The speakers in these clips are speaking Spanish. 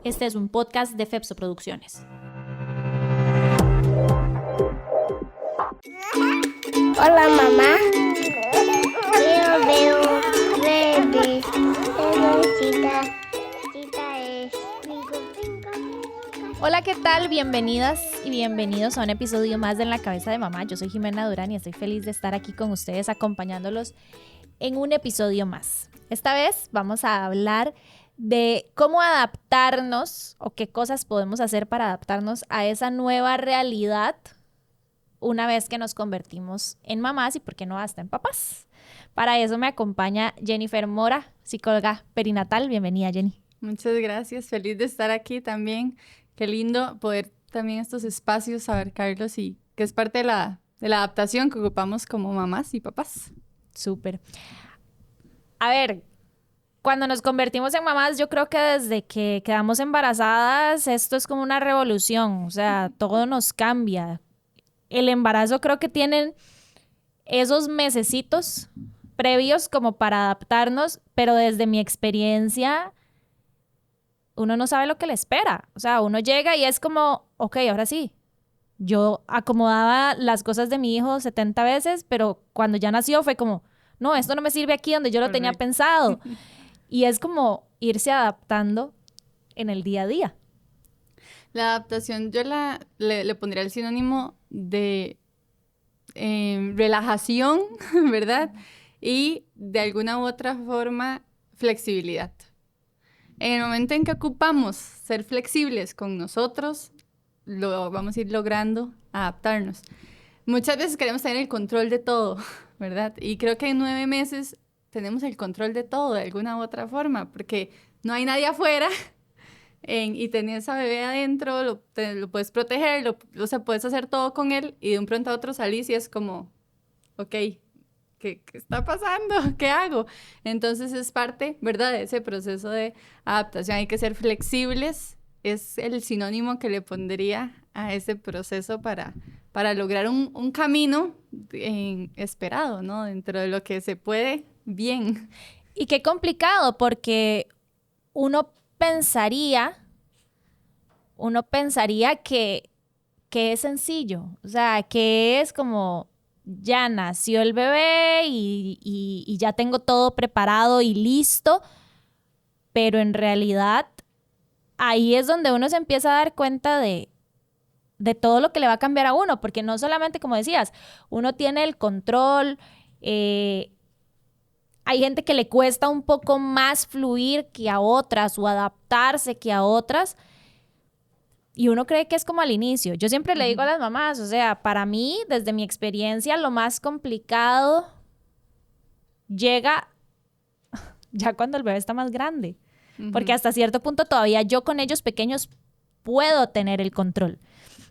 Este es un podcast de Fepso Producciones. Hola, mamá. Veo bebés. Cita es. Hola, ¿qué tal? Bienvenidas y bienvenidos a un episodio más de En la Cabeza de Mamá. Yo soy Jimena Durán y estoy feliz de estar aquí con ustedes acompañándolos en un episodio más. Esta vez vamos a hablar de cómo adaptarnos o qué cosas podemos hacer para adaptarnos a esa nueva realidad una vez que nos convertimos en mamás y por qué no hasta en papás. Para eso me acompaña Jennifer Mora, psicóloga perinatal. Bienvenida, Jenny. Muchas gracias, feliz de estar aquí también. Qué lindo poder también estos espacios abarcarlos y que es parte de la adaptación que ocupamos como mamás y papás. Súper. A ver, cuando nos convertimos en mamás, yo creo que desde que quedamos embarazadas, esto es como una revolución, o sea, todo nos cambia. El embarazo creo que tienen esos mesecitos previos como para adaptarnos, pero desde mi experiencia, uno no sabe lo que le espera. O sea, uno llega y es como, ok, ahora sí. Yo acomodaba las cosas de mi hijo 70 veces, pero cuando ya nació fue como, no, esto no me sirve aquí donde yo lo tenía pensado. Y es como irse adaptando en el día a día. La adaptación yo le pondría el sinónimo de relajación, ¿verdad? Y de alguna u otra forma flexibilidad. En el momento en que ocupamos ser flexibles con nosotros, lo vamos a ir logrando adaptarnos. Muchas veces queremos tener el control de todo, ¿verdad? Y creo que en 9 meses tenemos el control de todo de alguna u otra forma, porque no hay nadie afuera y tenés a bebé adentro, lo puedes proteger, o sea, puedes hacer todo con él y de un pronto a otro salís y es como, ok, ¿qué está pasando? ¿Qué hago? Entonces es parte, ¿verdad?, de ese proceso de adaptación. Hay que ser flexibles, es el sinónimo que le pondría a ese proceso para lograr un camino esperado, ¿no? Dentro de lo que se puede, bien. Y qué complicado, porque uno pensaría que es sencillo. O sea, que es como, ya nació el bebé y ya tengo todo preparado y listo. Pero en realidad, ahí es donde uno se empieza a dar cuenta de todo lo que le va a cambiar a uno, porque no solamente, como decías, uno tiene el control, hay gente que le cuesta un poco más fluir que a otras o adaptarse que a otras, y uno cree que es como al inicio. Yo siempre le digo a las mamás, o sea, para mí, desde mi experiencia, lo más complicado llega ya cuando el bebé está más grande, porque hasta cierto punto todavía yo con ellos pequeños puedo tener el control.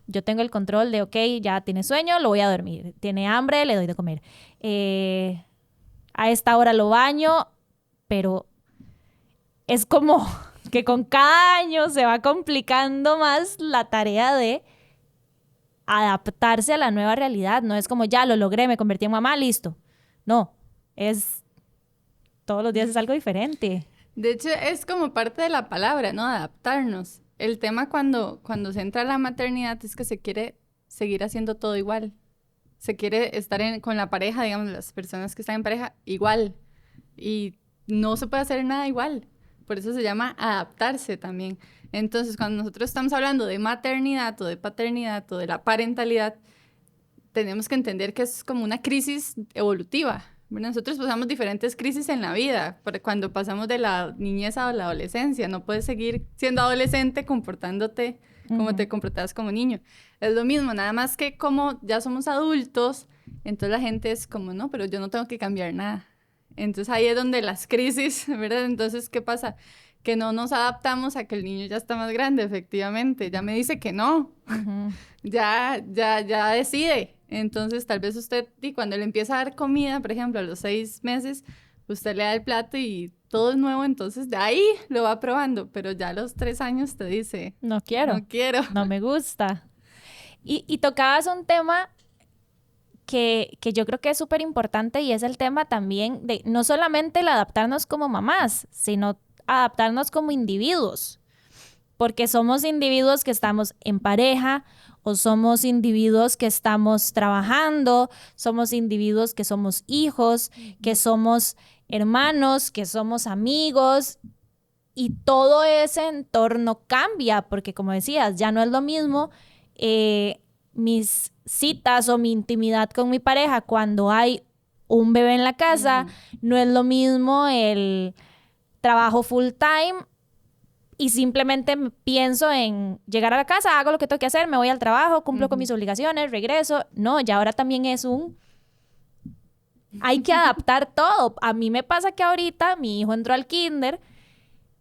Yo tengo el control de, ok, ya tiene sueño, lo voy a dormir. Tiene hambre, le doy de comer. A esta hora lo baño, pero es como que con cada año se va complicando más la tarea de adaptarse a la nueva realidad. No es como, ya lo logré, me convertí en mamá, listo. No, todos los días es algo diferente. De hecho, es como parte de la palabra, ¿no? Adaptarnos. El tema cuando se entra a la maternidad es que se quiere seguir haciendo todo igual. Se quiere estar con la pareja, digamos, las personas que están en pareja, igual. Y no se puede hacer nada igual. Por eso se llama adaptarse también. Entonces, cuando nosotros estamos hablando de maternidad o de paternidad o de la parentalidad, tenemos que entender que es como una crisis evolutiva. Nosotros pasamos diferentes crisis en la vida, cuando pasamos de la niñez a la adolescencia. No puedes seguir siendo adolescente comportándote como te comportabas como niño. Es lo mismo, nada más que como ya somos adultos, entonces la gente es como, no, pero yo no tengo que cambiar nada. Entonces ahí es donde las crisis, ¿verdad? Entonces, ¿qué pasa? Que no nos adaptamos a que el niño ya está más grande, efectivamente. Ya me dice que no. Ya decide. Entonces, tal vez usted, y cuando le empieza a dar comida, por ejemplo, a los 6 meses, usted le da el plato y todo es nuevo, entonces de ahí lo va probando. Pero ya a los 3 años te dice, no quiero, no me gusta. Y tocabas un tema que yo creo que es súper importante, y es el tema también de no solamente el adaptarnos como mamás, sino adaptarnos como individuos. porque somos individuos que estamos en pareja o somos individuos que estamos trabajando, somos individuos que somos hijos, que somos hermanos, que somos amigos y todo ese entorno cambia porque como decías, ya no es lo mismo mis citas o mi intimidad con mi pareja cuando hay un bebé en la casa, no es lo mismo el trabajo full time y simplemente pienso en llegar a la casa, hago lo que tengo que hacer, me voy al trabajo, cumplo con mis obligaciones, regreso. No, ya ahora también es hay que adaptar todo. A mí me pasa que ahorita mi hijo entró al kinder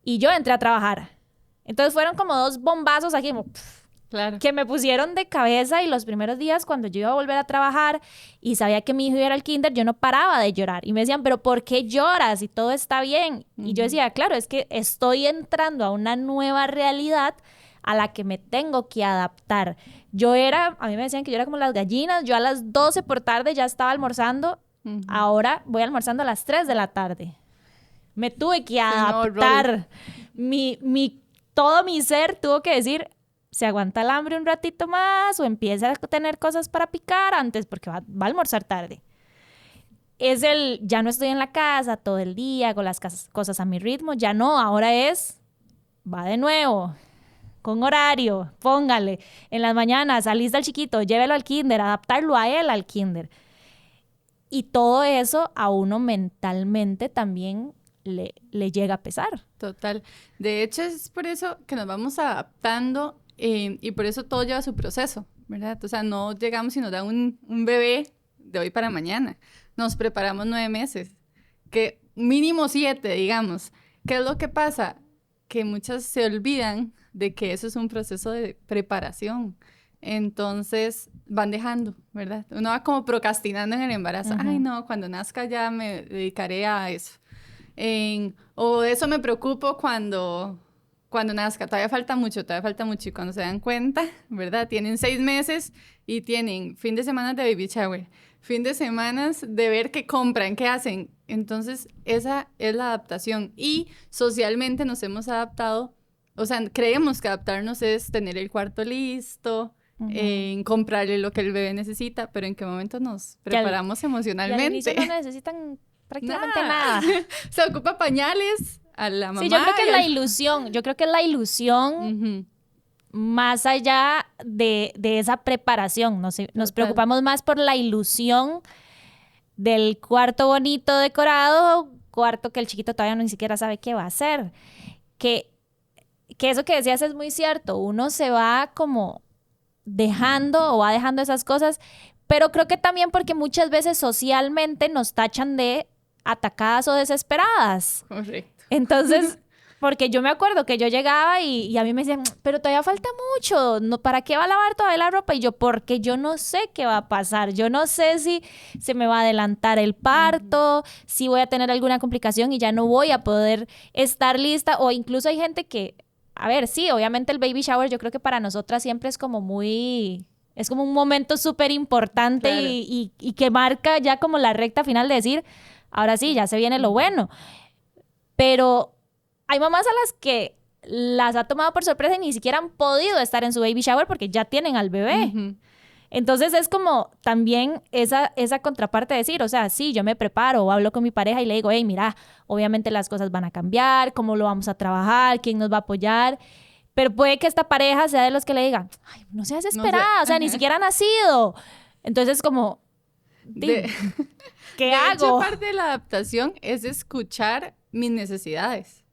y yo entré a trabajar. Entonces fueron como 2 bombazos aquí, como, Claro. que me pusieron de cabeza y los primeros días cuando yo iba a volver a trabajar y sabía que mi hijo iba al kinder, yo no paraba de llorar. Y me decían, ¿pero por qué lloras? Y todo está bien. Y yo decía, claro, es que estoy entrando a una nueva realidad a la que me tengo que adaptar. A mí me decían que yo era como las gallinas, yo a las 12 por tarde ya estaba almorzando, ahora voy almorzando a las 3 de la tarde. Me tuve que adaptar. Todo mi ser tuvo que decir, se aguanta el hambre un ratito más o empieza a tener cosas para picar antes porque va a almorzar tarde. Ya no estoy en la casa todo el día, hago las cosas a mi ritmo, ya no, ahora va de nuevo, con horario, póngale, en las mañanas, alista al chiquito, llévelo al kinder, adaptarlo a él al kinder. Y todo eso a uno mentalmente también le llega a pesar. Total. De hecho, es por eso que nos vamos adaptando y por eso todo lleva su proceso, ¿verdad? O sea, no llegamos y nos da un bebé de hoy para mañana. Nos preparamos 9 meses, que mínimo 7, digamos. ¿Qué es lo que pasa? Que muchas se olvidan de que eso es un proceso de preparación. Entonces van dejando, ¿verdad? Uno va como procrastinando en el embarazo. Ay, no, cuando nazca ya me dedicaré a eso. O de eso me preocupo cuando nazca. Todavía falta mucho. Y cuando se dan cuenta, ¿verdad? Tienen 6 meses y tienen fin de semana de baby shower, fin de semanas de ver qué compran, qué hacen. Entonces, esa es la adaptación. Y socialmente nos hemos adaptado, o sea, creemos que adaptarnos es tener el cuarto listo, en comprarle lo que el bebé necesita, pero ¿en qué momento nos preparamos emocionalmente? Y al inicio no necesitan prácticamente nada. Se ocupa pañales a la mamá. Sí, yo creo que es la ilusión. Yo creo que es la ilusión más allá de esa preparación. Nos preocupamos más por la ilusión del cuarto bonito decorado, cuarto que el chiquito todavía ni siquiera sabe qué va a hacer. Que eso que decías es muy cierto. Uno se va como dejando o va dejando esas cosas, pero creo que también porque muchas veces socialmente nos tachan de atacadas o desesperadas. Correcto. Entonces, porque yo me acuerdo que yo llegaba y a mí me decían, pero todavía falta mucho, no, ¿para qué va a lavar todavía la ropa? Y yo, porque yo no sé qué va a pasar, yo no sé si se me va a adelantar el parto, si voy a tener alguna complicación y ya no voy a poder estar lista, o incluso hay gente que, a ver, sí, obviamente el baby shower yo creo que para nosotras siempre es como es como un momento súper importante, claro, y que marca ya como la recta final de decir, ahora sí, ya se viene lo bueno. Pero hay mamás a las que las ha tomado por sorpresa y ni siquiera han podido estar en su baby shower porque ya tienen al bebé. Entonces es como también esa contraparte de decir, o sea, sí, yo me preparo o hablo con mi pareja y le digo, hey, mira, obviamente las cosas van a cambiar, cómo lo vamos a trabajar, quién nos va a apoyar. Pero puede que esta pareja sea de los que le digan, ay, no seas desesperada, no sé. O sea, ni siquiera ha nacido. Entonces como, ¿qué hago? De hecho, parte de la adaptación es escuchar mis necesidades.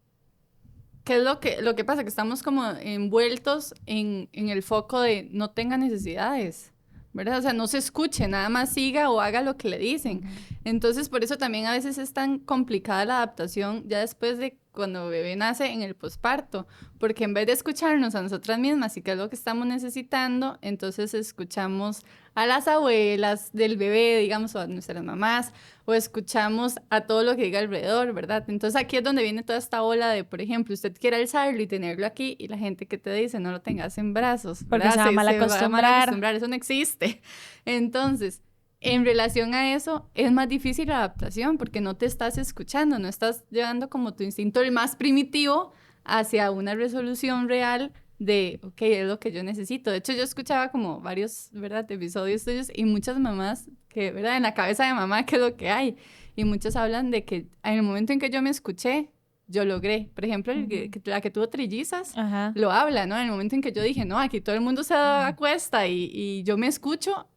¿Qué es lo que pasa? Que estamos como envueltos en el foco de no tenga necesidades, ¿verdad? O sea, no se escuche, nada más siga o haga lo que le dicen. Entonces, por eso también a veces es tan complicada la adaptación ya después de cuando el bebé nace en el posparto, porque en vez de escucharnos a nosotras mismas y qué es lo que estamos necesitando, entonces escuchamos a las abuelas del bebé, digamos, o a nuestras mamás, o escuchamos a todo lo que diga alrededor, ¿verdad? Entonces aquí es donde viene toda esta ola de, por ejemplo, usted quiere alzarlo y tenerlo aquí, y la gente que te dice, no lo tengas en brazos, ¿verdad? Porque se va a mal acostumbrar. Eso no existe. Entonces, en relación a eso, es más difícil la adaptación porque no te estás escuchando, no estás llevando como tu instinto el más primitivo hacia una resolución real de, ok, es lo que yo necesito. De hecho, yo escuchaba como varios, ¿verdad?, episodios tuyos y muchas mamás que, ¿verdad?, en la cabeza de mamá, ¿qué es lo que hay? Y muchos hablan de que en el momento en que yo me escuché, yo logré. Por ejemplo, la que tuvo trillizas, Ajá. lo habla, ¿no? En el momento en que yo dije, no, aquí todo el mundo se acuesta y yo me escucho,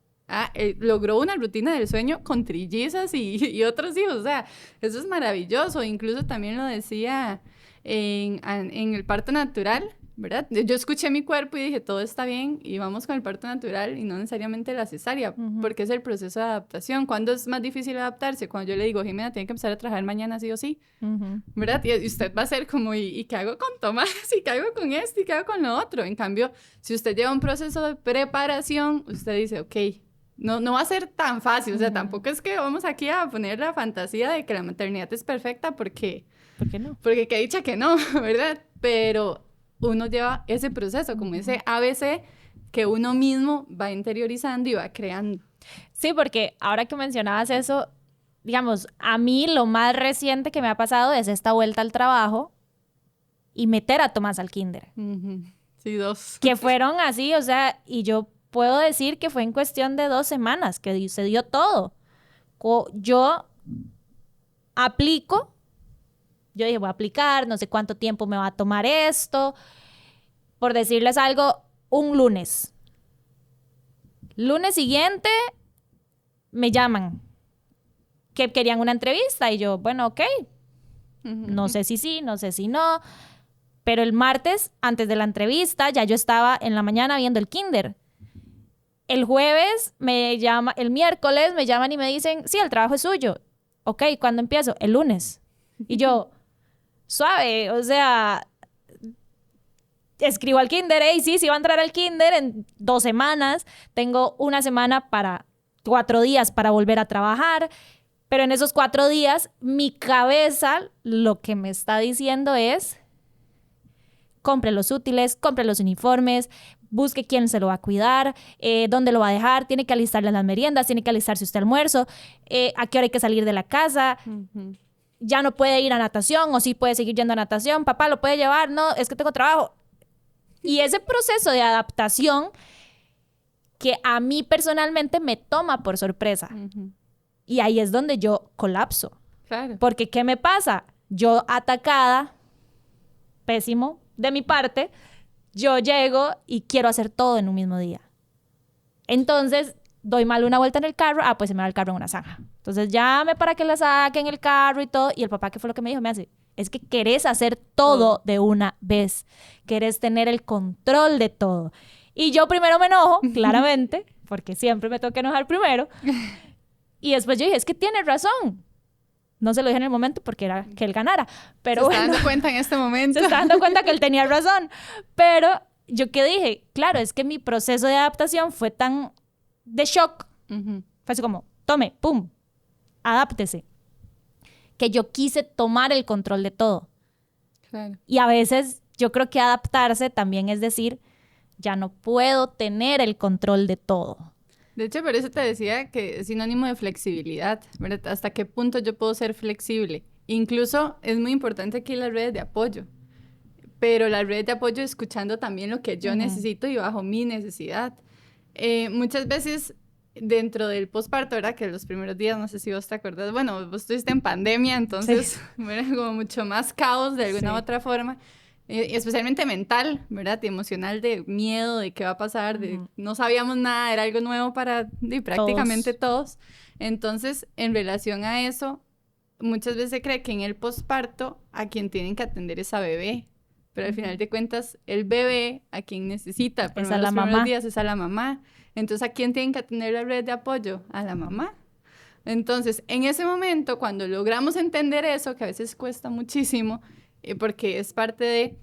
logró una rutina del sueño con trillizas y otros hijos. O sea, eso es maravilloso. Incluso también lo decía en el parto natural, ¿verdad? Yo escuché mi cuerpo y dije, todo está bien y vamos con el parto natural y no necesariamente la cesárea, porque es el proceso de adaptación. ¿Cuándo es más difícil adaptarse? Cuando yo le digo, Jimena, tiene que empezar a trabajar mañana sí o sí, ¿verdad? Y usted va a ser como, ¿y qué hago con Tomás? ¿Y qué hago con esto? ¿Y qué hago con lo otro? En cambio, si usted lleva un proceso de preparación, usted dice, ok, no va a ser tan fácil. O sea, tampoco es que vamos aquí a poner la fantasía de que la maternidad es perfecta porque... ¿Por qué no? Porque qué dicha que no, ¿verdad? Pero uno lleva ese proceso, como ese ABC que uno mismo va interiorizando y va creando. Sí, porque ahora que mencionabas eso, digamos, a mí lo más reciente que me ha pasado es esta vuelta al trabajo y meter a Tomás al kinder. Sí, 2. Que fueron así, o sea, y yo puedo decir que fue en cuestión de 2 semanas que se dio todo. Yo aplico, yo dije, voy a aplicar, no sé cuánto tiempo me va a tomar esto. Por decirles algo, un lunes. Lunes siguiente me llaman que querían una entrevista y yo, bueno, ok, no sé si sí, no sé si no, pero el martes, antes de la entrevista, ya yo estaba en la mañana viendo el kinder. El jueves el miércoles me llaman y me dicen, sí, el trabajo es suyo. Ok, ¿cuándo empiezo? El lunes. Y yo, suave, o sea, escribo al kinder, sí va a entrar al kinder en 2 semanas, tengo 1 semana 4 días para volver a trabajar, pero en esos 4 días mi cabeza lo que me está diciendo es, compre los útiles, compre los uniformes, busque quién se lo va a cuidar, dónde lo va a dejar, tiene que alistarle las meriendas, tiene que alistarse usted almuerzo, a qué hora hay que salir de la casa, ya no puede ir a natación o sí puede seguir yendo a natación, papá lo puede llevar, no, es que tengo trabajo. Y ese proceso de adaptación que a mí personalmente me toma por sorpresa. Y ahí es donde yo colapso. Claro. Porque ¿qué me pasa? Yo atacada, pésimo de mi parte, yo llego y quiero hacer todo en un mismo día. Entonces, doy mal una vuelta en el carro, pues se me va el carro en una zanja. Entonces, llame para que la saquen el carro y todo. Y el papá, ¿qué fue lo que me dijo? Me hace, es que querés hacer todo de una vez. Querés tener el control de todo. Y yo primero me enojo, claramente, porque siempre me toca enojar primero. Y después yo dije, es que tiene razón. No se lo dije en el momento porque era que él ganara. Pero se está dando cuenta en este momento. Se está dando cuenta que él tenía razón. Pero yo que dije, claro, es que mi proceso de adaptación fue tan de shock. Fue así como, tome, pum, adáptese. Que yo quise tomar el control de todo. Claro. Y a veces yo creo que adaptarse también es decir, ya no puedo tener el control de todo. De hecho, por eso te decía que es sinónimo de flexibilidad, ¿verdad? ¿Hasta qué punto yo puedo ser flexible? Incluso es muy importante aquí las redes de apoyo, pero las redes de apoyo escuchando también lo que yo necesito y bajo mi necesidad. Muchas veces dentro del posparto, ¿verdad? Que los primeros días, no sé si vos te acuerdas, bueno, vos estuviste en pandemia, entonces, ¿verdad? Como mucho más caos de alguna u otra forma. Especialmente mental, ¿verdad? Y emocional, de miedo, de qué va a pasar, de no sabíamos nada, era algo nuevo para prácticamente todos. Entonces, en relación a eso, muchas veces se cree que en el posparto a quien tienen que atender es a bebé, pero al final de cuentas, el bebé a quien necesita, por los primeros días, es a la mamá. Entonces, ¿a quién tienen que atender la red de apoyo? A la mamá. Entonces, en ese momento, cuando logramos entender eso, que a veces cuesta muchísimo, porque es parte de,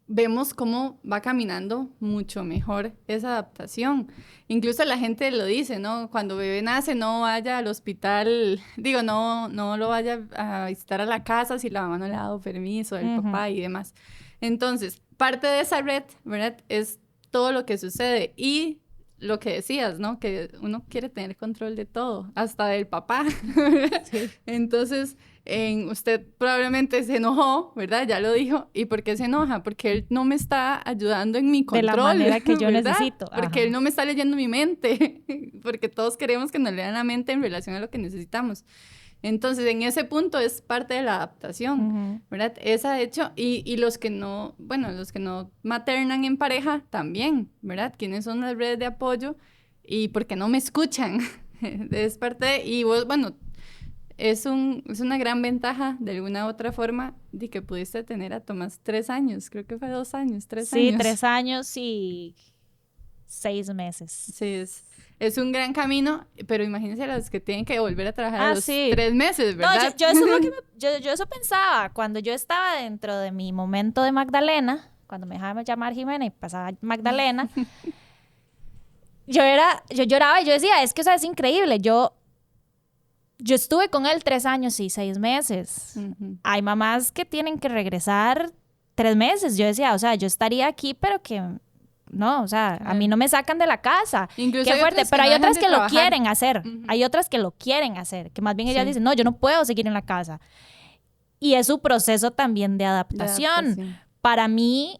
vemos cómo va caminando mucho mejor esa adaptación. Incluso la gente lo dice, ¿no? Cuando bebé nace, no vaya al hospital, digo, no lo vaya a visitar a la casa si la mamá no le ha dado permiso, el papá y demás. Entonces, parte de esa red, ¿verdad? Es todo lo que sucede. Y lo que decías, ¿no? Que uno quiere tener control de todo, hasta del papá. Sí. Entonces, usted probablemente se enojó, ¿verdad? Ya lo dijo. ¿Y por qué se enoja? Porque él no me está ayudando en mi De control. la manera que yo ¿verdad? necesito. Porque Ajá. él no me está leyendo mi mente. Porque todos queremos que nos lean la mente en relación a lo que necesitamos. Entonces, en ese punto es parte de la adaptación, ¿verdad? Esa, de hecho, y los que no, bueno, los que no maternan en pareja también, ¿verdad? ¿Quiénes son las redes de apoyo? Y por qué no me escuchan. Es parte de, y vos, bueno, es una gran ventaja, de alguna u otra forma, de que pudiste tener a Tomás 3 años, creo que fue 2 años, 3 Sí, años. 3 años y 6 meses. Sí, es un gran camino, pero imagínense las que tienen que volver a trabajar a los sí. 3 meses, ¿verdad? No, yo eso es lo que yo eso pensaba cuando yo estaba dentro de mi momento de Magdalena, cuando me dejaba llamar Jimena y pasaba Magdalena. Yo lloraba y yo decía, es que eso es increíble. Yo estuve con él 3 años y 6 meses. Hay mamás que tienen que regresar 3 meses. Yo decía, o sea, yo estaría aquí, pero que no, o sea, a mí no me sacan de la casa. Incluso Qué hay fuerte, otras pero que hay no dejan otras de que lo trabajar. quieren hacer. Hay otras que lo quieren hacer, que más bien ellas Sí. dicen, no, yo no puedo seguir en la casa. Y es su proceso también de adaptación. Para mí,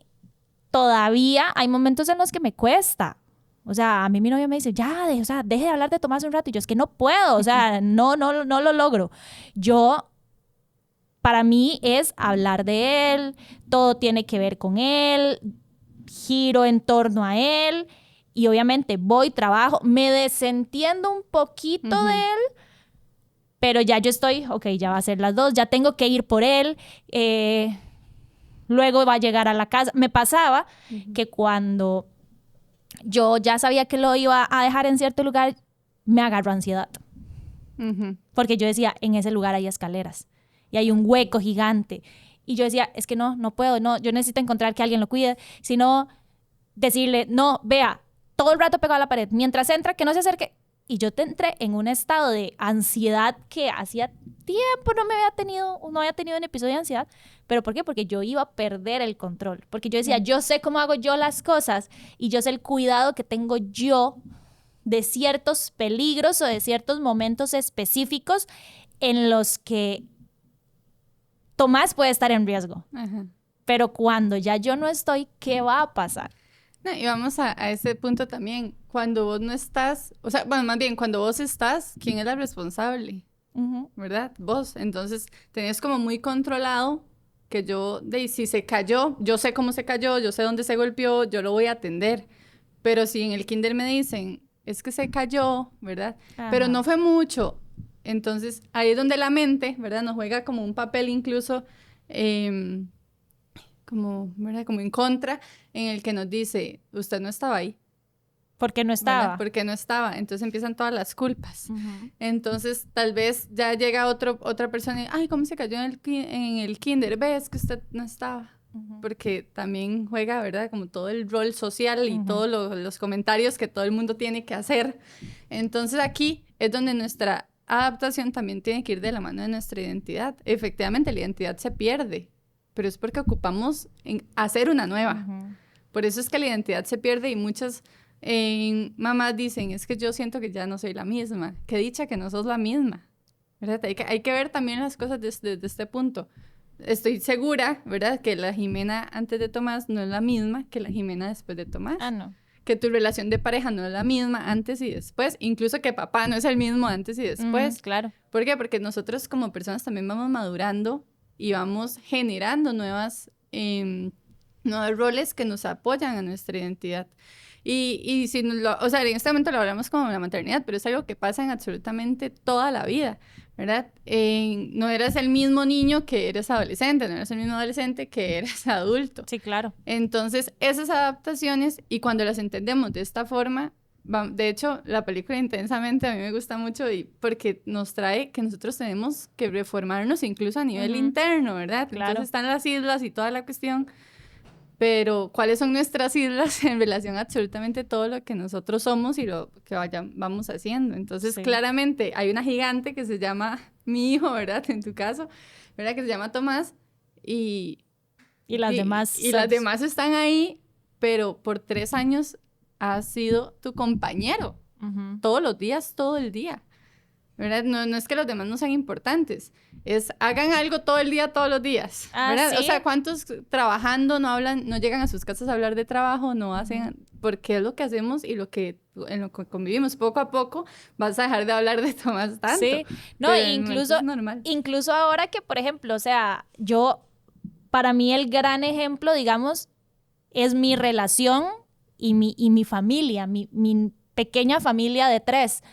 todavía hay momentos en los que me cuesta. O sea, a mí mi novio me dice, ya, deje de hablar de Tomás un rato. Y yo, es que no puedo, o sea, no lo logro. Para mí es hablar de él, todo tiene que ver con él, giro en torno a él y obviamente voy, trabajo, me desentiendo un poquito de él, pero ya yo estoy, ok, ya va a ser las 2, ya tengo que ir por él, luego va a llegar a la casa. Me pasaba que cuando yo ya sabía que lo iba a dejar en cierto lugar, me agarró ansiedad. Porque yo decía, en ese lugar hay escaleras y hay un hueco gigante. Y yo decía, es que no puedo, no, yo necesito encontrar que alguien lo cuide, sino decirle, no, vea, todo el rato pegado a la pared, mientras entra, que no se acerque. Y yo te entré en un estado de ansiedad que hacía tiempo no había tenido un episodio de ansiedad. ¿Pero por qué? Porque yo iba a perder el control. Porque yo decía, yo sé cómo hago yo las cosas y yo sé el cuidado que tengo yo de ciertos peligros o de ciertos momentos específicos en los que Tomás puede estar en riesgo. Pero cuando ya yo no estoy, ¿qué va a pasar? No, y vamos a ese punto también. Cuando vos no estás, o sea, bueno, más bien, cuando vos estás, ¿quién es la responsable? ¿Verdad? Vos. Entonces, tenés como muy controlado que si se cayó, yo sé cómo se cayó, yo sé dónde se golpeó, yo lo voy a atender. Pero si en el kinder me dicen, es que se cayó, ¿verdad? Ajá. Pero no fue mucho. Entonces, ahí es donde la mente, ¿verdad? Nos juega como un papel incluso, ¿verdad? Como en contra, en el que nos dice, usted no estaba ahí. Porque no estaba. ¿Verdad? Porque no estaba. Entonces empiezan todas las culpas. Entonces, tal vez ya llega otra persona y, ay, ¿cómo se cayó en el kinder? ¿Ves que usted no estaba? Porque también juega, ¿verdad? Como todo el rol social y todos los comentarios que todo el mundo tiene que hacer. Entonces, aquí es donde nuestra adaptación también tiene que ir de la mano de nuestra identidad. Efectivamente, la identidad se pierde, pero es porque ocupamos en hacer una nueva. Por eso es que la identidad se pierde y muchas mamás dicen, es que yo siento que ya no soy la misma. Qué dicha que no sos la misma, ¿verdad? Hay que ver también las cosas desde este punto. Estoy segura, ¿verdad? Que la Jimena antes de Tomás no es la misma que la Jimena después de Tomás. No. Que tu relación de pareja no es la misma antes y después. Incluso que papá no es el mismo antes y después. Claro. ¿Por qué? Porque nosotros como personas también vamos madurando y vamos generando nuevos roles que nos apoyan a nuestra identidad. Y si o sea, en este momento lo hablamos como la maternidad, pero es algo que pasa en absolutamente toda la vida, ¿verdad? No eres el mismo niño que eres adolescente, no eres el mismo adolescente que eres adulto. Sí, claro. Entonces, esas adaptaciones, y cuando las entendemos de esta forma, de hecho, la película Intensamente a mí me gusta mucho porque nos trae que nosotros tenemos que reformarnos incluso a nivel interno, ¿verdad? Claro. Entonces están las islas y toda la cuestión. Pero, ¿cuáles son nuestras islas en relación a absolutamente todo lo que nosotros somos y lo que vamos haciendo? Entonces, claramente, hay una gigante que se llama mi hijo, ¿verdad? En tu caso, ¿verdad? Que se llama Tomás y las demás. Y las demás están ahí, pero por 3 años ha sido tu compañero. Todos los días, todo el día. ¿Verdad? No es que los demás no sean importantes. Es hagan algo todo el día, todos los días. ¿Verdad? ¿Sí? O sea, ¿cuántos trabajando no hablan, no llegan a sus casas a hablar de trabajo, no hacen? Porque es lo que hacemos y en lo que convivimos. Poco a poco vas a dejar de hablar de Tomás tanto. Sí, no, es normal. Incluso ahora que, por ejemplo, o sea, para mí el gran ejemplo, digamos, es mi relación y mi familia, mi pequeña familia de 3.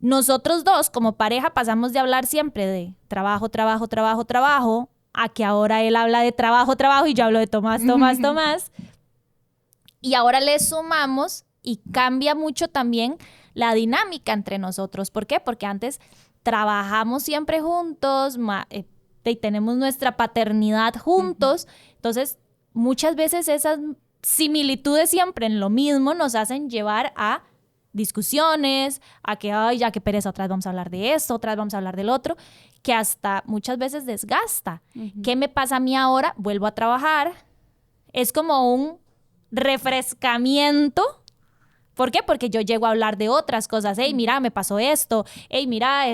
Nosotros 2, como pareja, pasamos de hablar siempre de trabajo, trabajo, trabajo, trabajo, a que ahora él habla de trabajo, trabajo, y yo hablo de Tomás, Tomás, Tomás. Y ahora le sumamos y cambia mucho también la dinámica entre nosotros. ¿Por qué? Porque antes trabajamos siempre juntos, y tenemos nuestra paternidad juntos. Entonces, muchas veces esas similitudes siempre en lo mismo nos hacen llevar a discusiones, a que, ay, ya qué pereza, otra vez vamos a hablar de esto, otra vez vamos a hablar del otro, que hasta muchas veces desgasta. ¿Qué me pasa a mí ahora? Vuelvo a trabajar. Es como un refrescamiento. ¿Por qué? Porque yo llego a hablar de otras cosas. Hey, mira, me pasó esto. Hey, mira,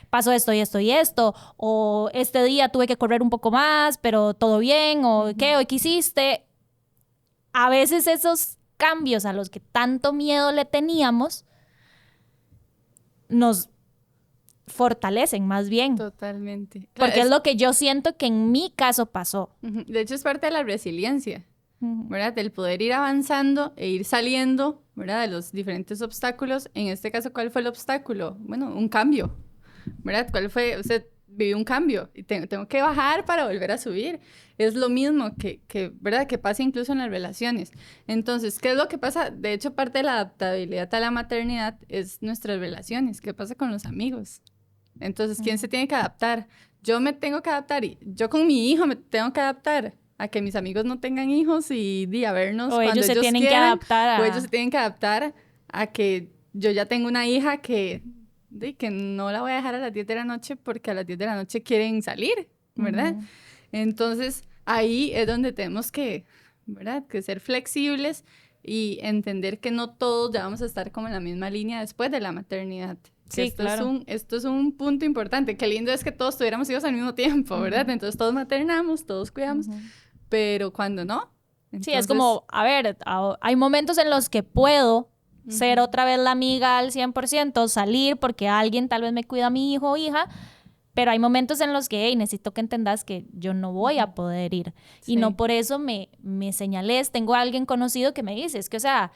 pasó esto y esto y esto. O este día tuve que correr un poco más, pero todo bien. O ¿qué? ¿Hoy qué hiciste? A veces esos cambios a los que tanto miedo le teníamos nos fortalecen más bien. Totalmente. Porque claro, es lo que yo siento que en mi caso pasó. De hecho, es parte de la resiliencia, ¿verdad? Del poder ir avanzando e ir saliendo, ¿verdad? De los diferentes obstáculos. En este caso, ¿cuál fue el obstáculo? Bueno, un cambio, ¿verdad? ¿Cuál fue? Usted vivió un cambio y tengo que bajar para volver a subir. Es lo mismo que ¿verdad? Que pasa incluso en las relaciones. Entonces, ¿qué es lo que pasa? De hecho, parte de la adaptabilidad a la maternidad es nuestras relaciones. ¿Qué pasa con los amigos? Entonces, ¿quién se tiene que adaptar? Yo me tengo que adaptar y yo con mi hijo me tengo que adaptar a que mis amigos no tengan hijos y a vernos o cuando ellos se tienen quieran, que adaptar o ellos se tienen que adaptar a que yo ya tengo una hija que no la voy a dejar a las 10 de la noche porque a las 10 de la noche quieren salir, ¿verdad? Entonces, ahí es donde tenemos que, ¿verdad? Que ser flexibles y entender que no todos ya vamos a estar como en la misma línea después de la maternidad. Sí, claro. Esto es un punto importante. Qué lindo es que todos tuviéramos hijos al mismo tiempo, ¿verdad? Entonces todos maternamos, todos cuidamos, pero cuando no. Entonces... Sí, es como, a ver, hay momentos en los que puedo ser otra vez la amiga al 100%, salir porque alguien tal vez me cuida a mi hijo o hija, pero hay momentos en los que, hey, necesito que entendas que yo no voy a poder ir. Sí. Y no por eso me señales. Tengo a alguien conocido que me dice, es que, o sea,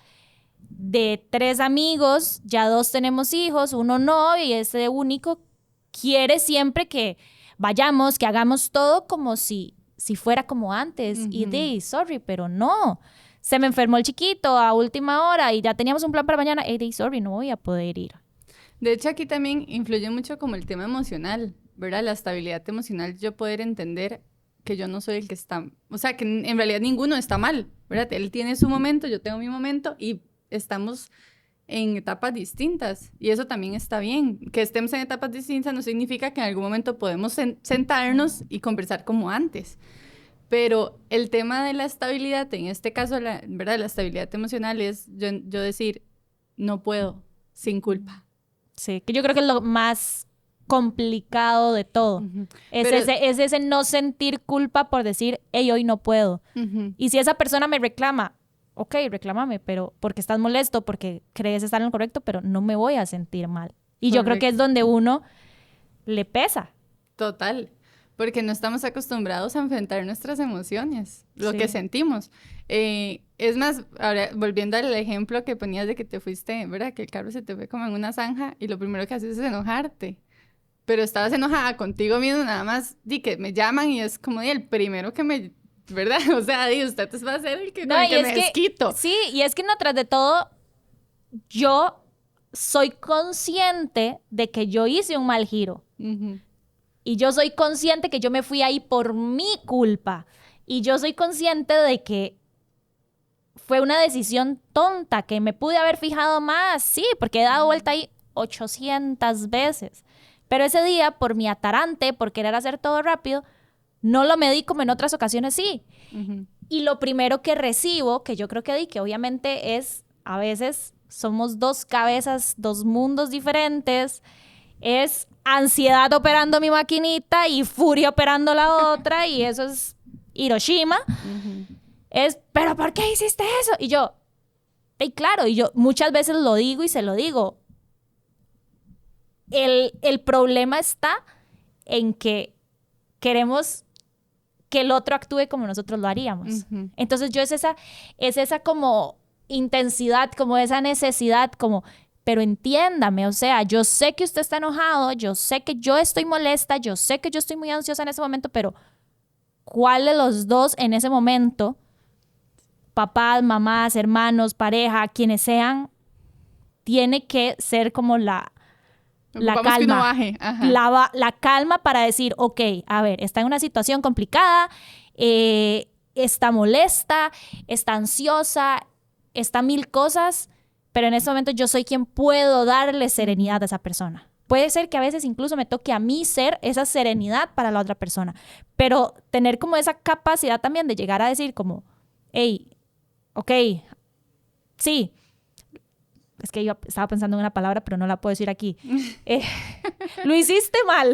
de 3 amigos, ya 2 tenemos hijos, 1 no, y ese único quiere siempre que vayamos, que hagamos todo como si fuera como antes. Y sorry, pero no. Se me enfermó el chiquito a última hora y ya teníamos un plan para mañana. Hey, sorry, no voy a poder ir. De hecho, aquí también influye mucho como el tema emocional, ¿verdad? La estabilidad emocional, yo poder entender que yo no soy el que está... O sea, que en realidad ninguno está mal, ¿verdad? Él tiene su momento, yo tengo mi momento y estamos en etapas distintas. Y eso también está bien. Que estemos en etapas distintas no significa que en algún momento podemos sentarnos y conversar como antes. Pero el tema de la estabilidad, en este caso, ¿verdad? La estabilidad emocional es yo decir, no puedo, sin culpa. Sí, que yo creo que es lo más complicado de todo. Es ese no sentir culpa por decir, hey, hoy no puedo. Y si esa persona me reclama, ok, reclámame, pero porque estás molesto, porque crees estar en lo correcto, pero no me voy a sentir mal. Y yo creo que es donde uno le pesa. Total. Porque no estamos acostumbrados a enfrentar nuestras emociones, lo que sentimos. Es más, ahora volviendo al ejemplo que ponías de que te fuiste, ¿verdad? Que el carro se te fue como en una zanja y lo primero que haces es enojarte. Pero estabas enojada contigo mismo, nada más, que me llaman y es como el primero que me... ¿Verdad? O sea, usted va a ser el que, no, el que me desquito. Sí, y es que no, tras de todo, yo soy consciente de que yo hice un mal giro. Y yo soy consciente que yo me fui ahí por mi culpa. Y yo soy consciente de que fue una decisión tonta, que me pude haber fijado más, sí, porque he dado vuelta ahí 800 veces. Pero ese día, por mi atarante, por querer hacer todo rápido, no lo medí como en otras ocasiones, sí. Y lo primero que recibo, que yo creo que obviamente es, a veces somos dos cabezas, dos mundos diferentes, es ansiedad operando mi maquinita y furia operando la otra, y eso es Hiroshima. Es, ¿pero por qué hiciste eso? Y yo, y claro, y yo muchas veces lo digo y se lo digo. El problema está en que queremos que el otro actúe como nosotros lo haríamos. Entonces yo es esa como intensidad, como esa necesidad, como, pero entiéndame, o sea, yo sé que usted está enojado, yo sé que yo estoy molesta, yo sé que yo estoy muy ansiosa en ese momento, pero ¿cuál de los dos en ese momento, papás, mamás, hermanos, pareja, quienes sean, tiene que ser como la Vamos calma, que uno baje. Ajá. la calma para decir, ok, a ver, está en una situación complicada, está molesta, está ansiosa, está mil cosas, pero en este momento yo soy quien puedo darle serenidad a esa persona. Puede ser que a veces incluso me toque a mí ser esa serenidad para la otra persona, pero tener como esa capacidad también de llegar a decir como, hey, ok, sí, es que yo estaba pensando en una palabra, pero no la puedo decir aquí. Lo hiciste mal.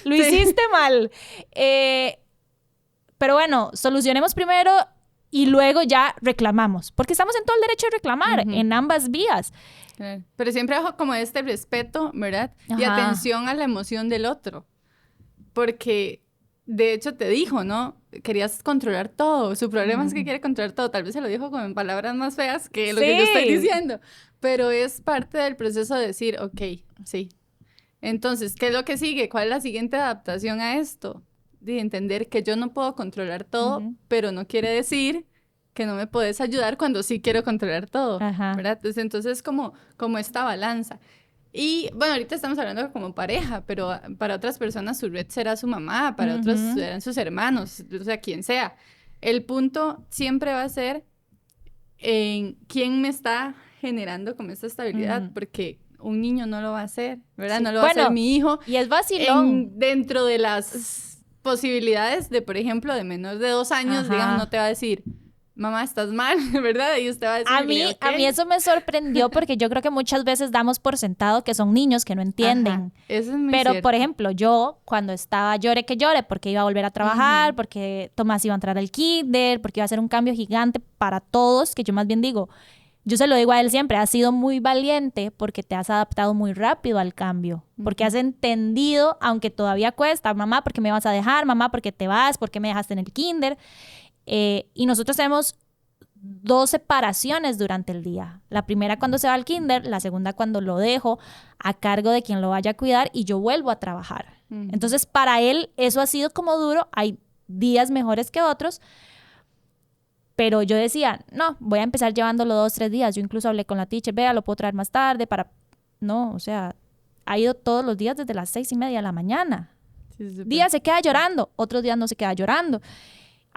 Lo hiciste mal. Pero bueno, solucionemos primero y luego ya reclamamos. Porque estamos en todo el derecho de reclamar, en ambas vías. Claro. Pero siempre bajo como este respeto, ¿verdad? Y Ajá. atención a la emoción del otro. Porque, de hecho, te dijo, ¿no? Querías controlar todo. Su problema es que quiere controlar todo. Tal vez se lo dijo como en palabras más feas que lo que yo estoy diciendo. Pero es parte del proceso de decir, ok, sí. Entonces, ¿qué es lo que sigue? ¿Cuál es la siguiente adaptación a esto? De entender que yo no puedo controlar todo, pero no quiere decir que no me puedes ayudar cuando sí quiero controlar todo, Ajá. ¿verdad? Entonces, como esta balanza. Y, bueno, ahorita estamos hablando como pareja, pero para otras personas su red será su mamá, para otros serán sus hermanos, o sea, quien sea. El punto siempre va a ser en quién me está generando como esta estabilidad, porque un niño no lo va a hacer, ¿verdad? Sí. No lo va a hacer mi hijo. Y es vacilón. Dentro de las posibilidades de, por ejemplo, de menor de 2 años, digamos, no te va a decir, mamá, estás mal, ¿verdad? Y usted va a decir, A mí eso me sorprendió porque yo creo que muchas veces damos por sentado que son niños que no entienden. Ajá, eso es muy Pero, cierto. por ejemplo, yo cuando estaba llore que llore porque iba a volver a trabajar, porque Tomás iba a entrar al kinder, porque iba a ser un cambio gigante para todos, que yo más bien digo, yo se lo digo a él siempre, has sido muy valiente porque te has adaptado muy rápido al cambio, porque has entendido, aunque todavía cuesta, mamá, ¿por qué me vas a dejar? Mamá, ¿por qué te vas? ¿Por qué me dejaste en el kinder? Y nosotros tenemos 2 separaciones durante el día. La primera cuando se va al kinder, la segunda cuando lo dejo a cargo de quien lo vaya a cuidar y yo vuelvo a trabajar. Entonces, para él eso ha sido como duro. Hay días mejores que otros, pero yo decía, no, voy a empezar llevándolo 2, 3 días. Yo incluso hablé con la teacher, vea, lo puedo traer más tarde para... No, o sea, ha ido todos los días desde las 6:30 de la mañana. Sí, Días se queda llorando, otros días no se queda llorando.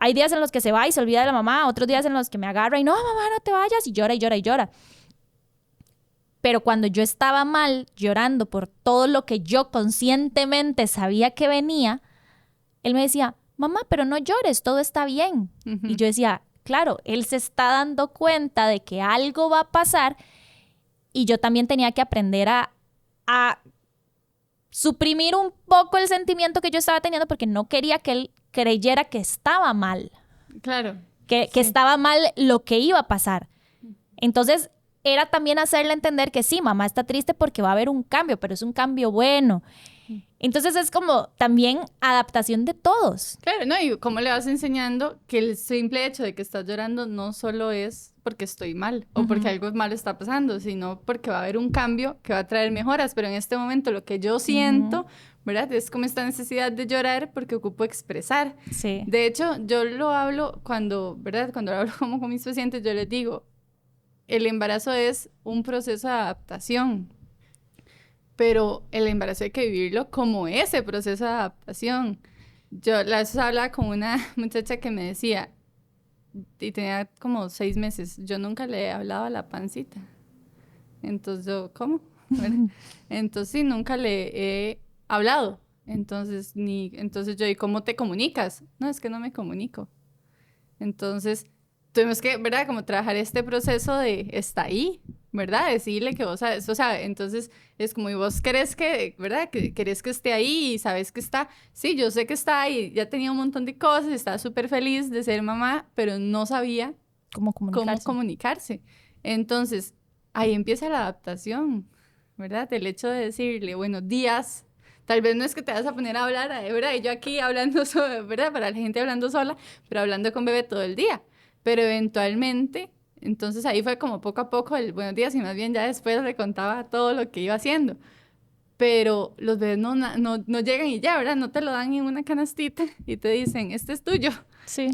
Hay días en los que se va y se olvida de la mamá, otros días en los que me agarra y no, mamá, no te vayas, y llora y llora y llora. Pero cuando yo estaba mal, llorando por todo lo que yo conscientemente sabía que venía, él me decía, mamá, pero no llores, todo está bien. Y yo decía, claro, él se está dando cuenta de que algo va a pasar y yo también tenía que aprender a suprimir un poco el sentimiento que yo estaba teniendo porque no quería que él creyera que estaba mal. Claro. Que estaba mal lo que iba a pasar. Entonces, era también hacerle entender que sí, mamá está triste porque va a haber un cambio, pero es un cambio bueno. Entonces, es como también adaptación de todos. Claro, ¿no? Y cómo le vas enseñando que el simple hecho de que estás llorando no solo es porque estoy mal o porque algo malo está pasando, sino porque va a haber un cambio que va a traer mejoras, pero en este momento lo que yo siento, ¿verdad? Es como esta necesidad de llorar porque ocupo expresar. Sí. De hecho, yo lo hablo cuando, ¿verdad? Cuando hablo como con mis pacientes, yo les digo, el embarazo es un proceso de adaptación, pero el embarazo hay que vivirlo como ese proceso de adaptación. Yo la vez hablaba con una muchacha que me decía, y tenía como 6 meses, yo nunca le he hablado a la pancita. Entonces yo, ¿cómo? Bueno, entonces sí, nunca le he hablado. Entonces yo, ¿y cómo te comunicas? No, es que no me comunico. Entonces, tuvimos que, ¿verdad? Como trabajar este proceso de está ahí, ¿verdad? Decirle que vos sabes, o sea, entonces es como, y vos querés que, ¿verdad? Que querés que esté ahí y sabes que está, sí, yo sé que está ahí, ya tenía un montón de cosas, estaba súper feliz de ser mamá, pero no sabía ¿Cómo comunicarse. Entonces, ahí empieza la adaptación, ¿verdad? El hecho de decirle, buenos días, tal vez no es que te vas a poner a hablar, ¿verdad? Y yo aquí hablando, ¿verdad? Para la gente hablando sola, pero hablando con bebé todo el día. Pero eventualmente, entonces ahí fue como poco a poco el buenos días y más bien ya después le contaba todo lo que iba haciendo. Pero los bebés no llegan y ya, ¿verdad? No te lo dan en una canastita y te dicen, este es tuyo. Sí.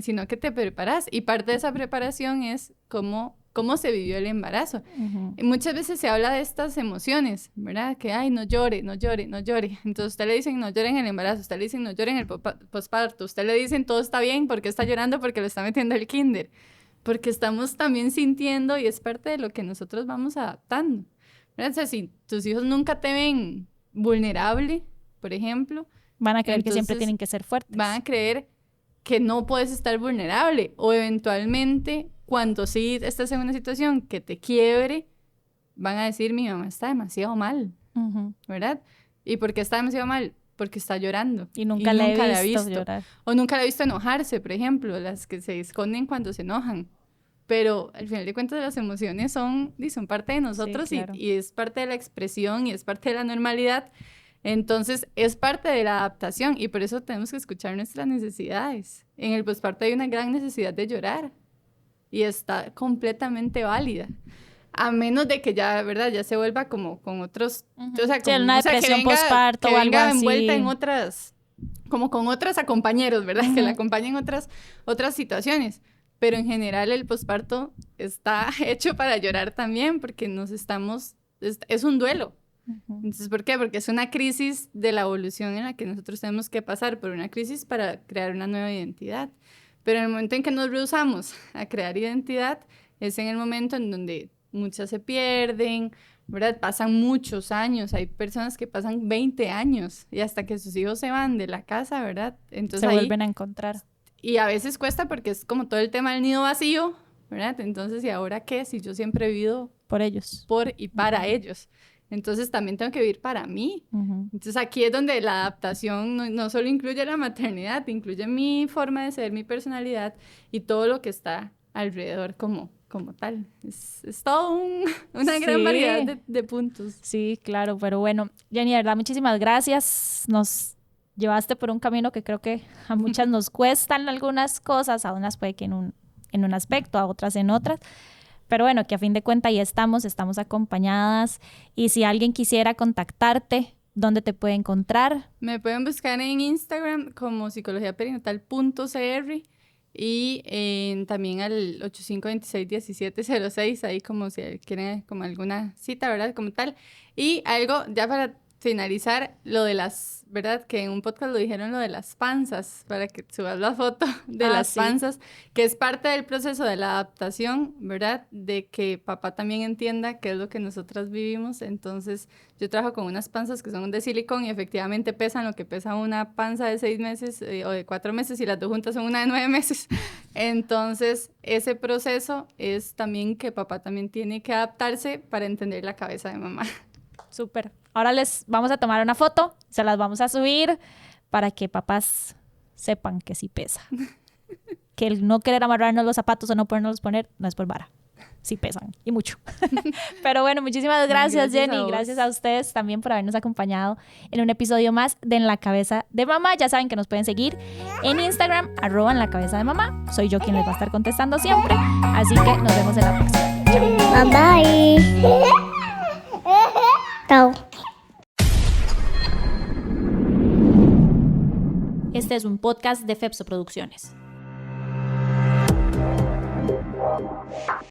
Sino que te preparas. Y parte de esa preparación es cómo se vivió el embarazo. Y muchas veces se habla de estas emociones, ¿verdad? Que, ay, no llore, no llore, no llore. Entonces usted le dicen, no llore en el embarazo. Usted le dicen, no llore en el posparto. Usted le dicen, todo está bien. ¿Por qué está llorando? Porque lo está metiendo el kinder. Porque estamos también sintiendo y es parte de lo que nosotros vamos adaptando. ¿Verdad? O sea, si tus hijos nunca te ven vulnerable, por ejemplo, van a creer que siempre tienen que ser fuertes. Van a creer que no puedes estar vulnerable o eventualmente cuando sí estás en una situación que te quiebre, van a decir, mi mamá está demasiado mal, ¿verdad? ¿Y por qué está demasiado mal? Porque está llorando. Y nunca la he visto llorar. O nunca la he visto enojarse, por ejemplo, las que se esconden cuando se enojan. Pero al final de cuentas las emociones son parte de nosotros, sí, claro. y es parte de la expresión y es parte de la normalidad. Entonces es parte de la adaptación y por eso tenemos que escuchar nuestras necesidades. En el posparto hay una gran necesidad de llorar y está completamente válida. A menos de que ya, ¿verdad? Ya se vuelva como con otros... O sea, con, una depresión posparto o algo así. Envuelta en otras... Como con otros acompañeros, ¿verdad? Que la acompañen otras situaciones. Pero en general el posparto está hecho para llorar también porque es un duelo. Entonces, ¿por qué? Porque es una crisis de la evolución en la que nosotros tenemos que pasar por una crisis para crear una nueva identidad. Pero en el momento en que nos rehusamos a crear identidad, es en el momento en donde muchas se pierden, ¿verdad? Pasan muchos años, hay personas que pasan 20 años y hasta que sus hijos se van de la casa, ¿verdad? Entonces se vuelven a encontrar. Y a veces cuesta porque es como todo el tema del nido vacío, ¿verdad? Entonces, ¿y ahora qué? Si yo siempre he vivido por ellos. Por y para ellos. Entonces, también tengo que vivir para mí. Entonces, aquí es donde la adaptación no solo incluye la maternidad, incluye mi forma de ser, mi personalidad y todo lo que está alrededor como tal. Es todo una gran variedad de puntos. Sí, claro, pero bueno, Jenny, de verdad, muchísimas gracias. Nos llevaste por un camino que creo que a muchas nos cuestan algunas cosas, a unas puede que en un aspecto, a otras en otras, pero bueno, que a fin de cuentas ahí estamos acompañadas, y si alguien quisiera contactarte, ¿dónde te puede encontrar? Me pueden buscar en Instagram como psicologiaperinatal.cr y también al 8526-1706, ahí como si quieren como alguna cita, ¿verdad? Como tal. Y algo ya para finalizar, lo de las, ¿verdad? Que en un podcast lo dijeron, lo de las panzas, para que subas la foto de las panzas, que es parte del proceso de la adaptación, ¿verdad? De que papá también entienda qué es lo que nosotras vivimos. Entonces, yo trabajo con unas panzas que son de silicón y efectivamente pesan lo que pesa una panza de 6 meses o de 4 meses y las dos juntas son una de 9 meses. Entonces, ese proceso es también que papá también tiene que adaptarse para entender la cabeza de mamá. Súper. Ahora les vamos a tomar una foto, se las vamos a subir para que papás sepan que sí pesa. Que el no querer amarrarnos los zapatos o no podernos poner no es por vara. Sí pesan, y mucho. Pero bueno, muchísimas gracias Jenny. Gracias a ustedes también por habernos acompañado en un episodio más de En la Cabeza de Mamá. Ya saben que nos pueden seguir en Instagram, @en la cabeza de mamá. Soy yo quien les va a estar contestando siempre. Así que nos vemos en la próxima. Chao. Bye. Chao. Este es un podcast de Fepso Producciones.